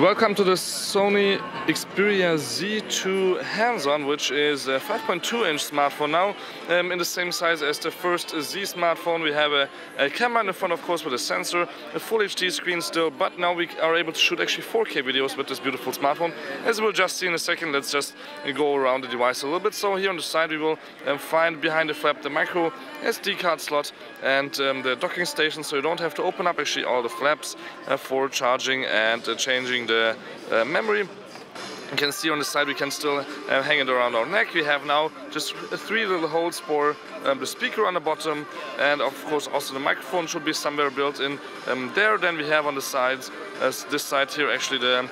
Welcome to the Sony Xperia Z2 hands-on, which is a 5.2-inch smartphone now, in the same size as the first Z smartphone. We have a camera in the front, of course, with a sensor, a full HD screen still, but now we are able to shoot actually 4K videos with this beautiful smartphone. As we'll just see in a second, let's just go around the device a little bit. So here on the side we will find behind the flap the micro SD card slot and the docking station, so you don't have to open up actually all the flaps for charging and changing the memory. You can see on the side we can still hang it around our neck. We have now just 3 little holes for the speaker on the bottom, and of course also the microphone should be somewhere built in there. Then we have on the sides, this side here, actually the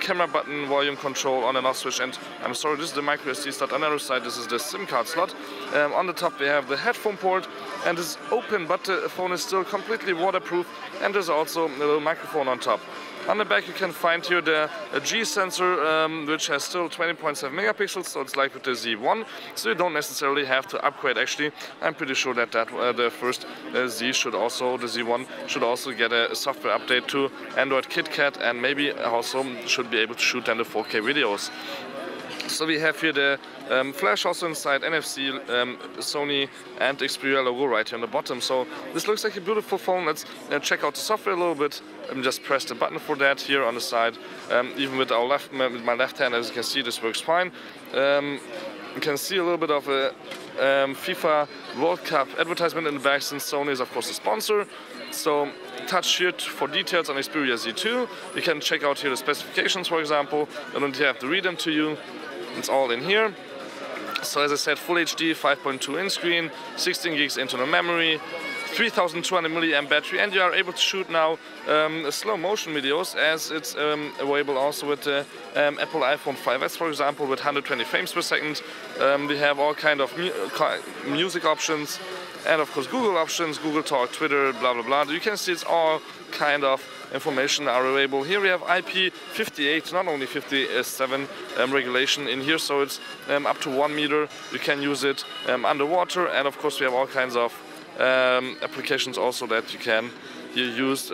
camera button, volume control, on and off switch, and I'm sorry, this is the micro SD slot. On the other side, this is the SIM card slot. On the top we have the headphone port, and it's open, but the phone is still completely waterproof, and there's also a little microphone on top. On the back you can find here the G sensor, which has still 20.7 megapixels, so it's like with the Z1, so you don't necessarily have to upgrade. Actually, I'm pretty sure that the first Z should also, the Z1 should also get a software update to Android KitKat, and maybe also should be able to shoot then the 4K videos. So we have here the flash also inside, NFC, Sony and Xperia logo right here on the bottom. So this looks like a beautiful phone. Let's check out the software a little bit. Just press the button for that here on the side. Even with my left hand, as you can see, this works fine. You can see a little bit of a FIFA World Cup advertisement in the back, since Sony is of course a sponsor. So touch here for details on Xperia Z2. You can check out here the specifications, for example. You don't have to read them to you. It's all in here. So as I said, full HD, 5.2-inch screen, 16 gigs internal memory, 3200 milliamp battery, and you are able to shoot now slow motion videos, as it's available also with the Apple iPhone 5S, for example, with 120 frames per second. We have all kind of music options, and of course Google options, Google Talk, Twitter, blah blah blah. You can see it's all kind of information are available. Here we have IP58, not only 57 regulation in here, so it's up to 1 meter. You can use it underwater, and of course we have all kinds of applications also that you can use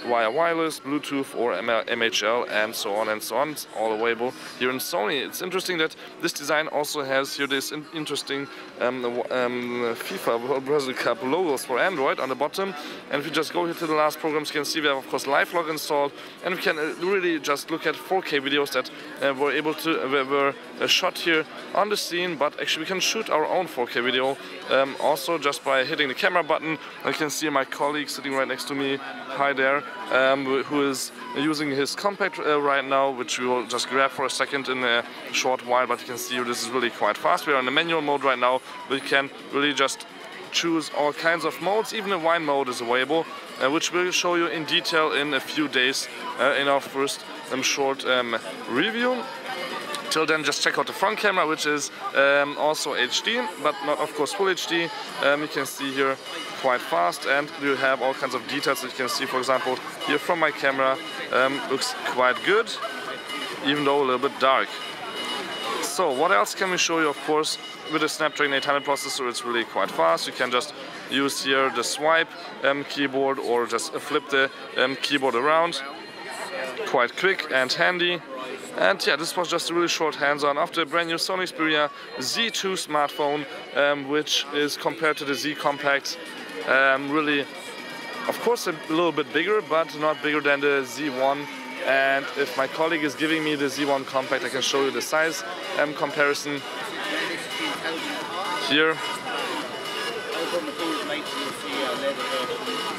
via wireless, Bluetooth or MHL, and so on and so on. It's all available here in Sony. It's interesting that this design also has here this interesting FIFA World Cup logos for Android on the bottom. And if you just go here to the last programs, you can see we have of course LiveLog installed, and we can really just look at 4K videos that were shot here on the scene. But actually we can shoot our own 4K video also just by hitting the camera button. I can see my colleague sitting right next to me, hi there, who is using his compact right now, which we will just grab for a second in a short while. But you can see this is really quite fast. We are in the manual mode right now. We can really just choose all kinds of modes. Even a wine mode is available, which we'll show you in detail in a few days in our first short review. Till then, just check out the front camera, which is also HD, but not of course full HD. You can see here quite fast, and you have all kinds of details that you can see. For example, here from my camera, looks quite good, even though a little bit dark. So what else can we show you? Of course, with the Snapdragon 800 processor, it's really quite fast. You can just use here the swipe keyboard, or just flip the keyboard around. Quite quick and handy. And yeah, this was just a really short hands-on of the brand new Sony Xperia Z2 smartphone, which is, compared to the Z Compact, really, of course, a little bit bigger, but not bigger than the Z1. And if my colleague is giving me the Z1 Compact, I can show you the size comparison here,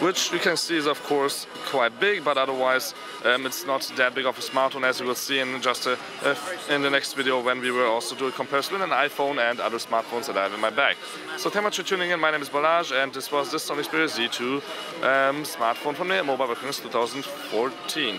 which you can see is of course quite big, but otherwise it's not that big of a smartphone, as you will see in just in the next video, when we will also do a comparison with an iPhone and other smartphones that I have in my bag. So thank you much for tuning in. My name is Balazs, and this was the Sony Xperia Z2 smartphone from the Mobile World Cup 2014.